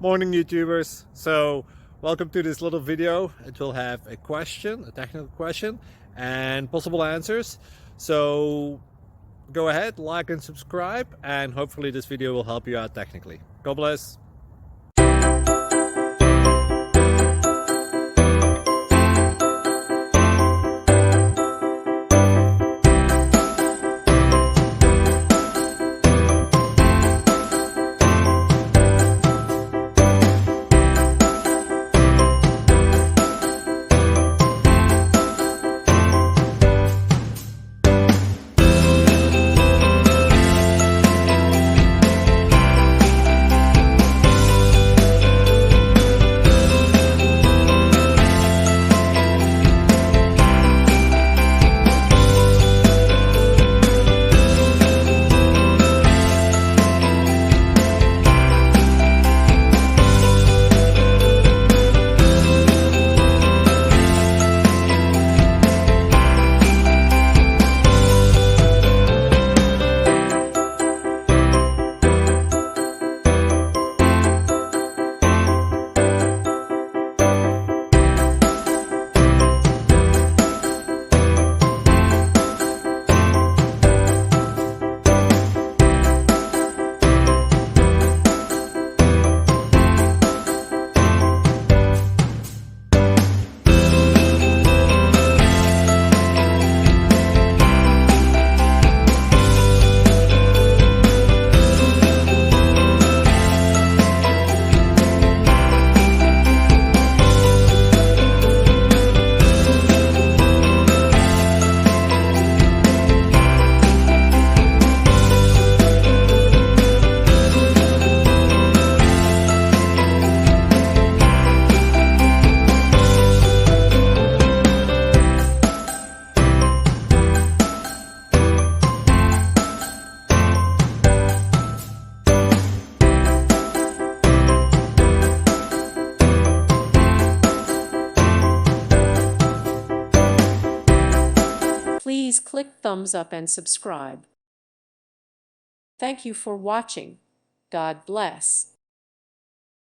Morning YouTubers. So welcome to this little video. It will have a question, a technical question, and possible answers. So go ahead, like and subscribe, and hopefully this video will help you out technically. God bless. Please click thumbs up and subscribe. Thank you for watching. God bless.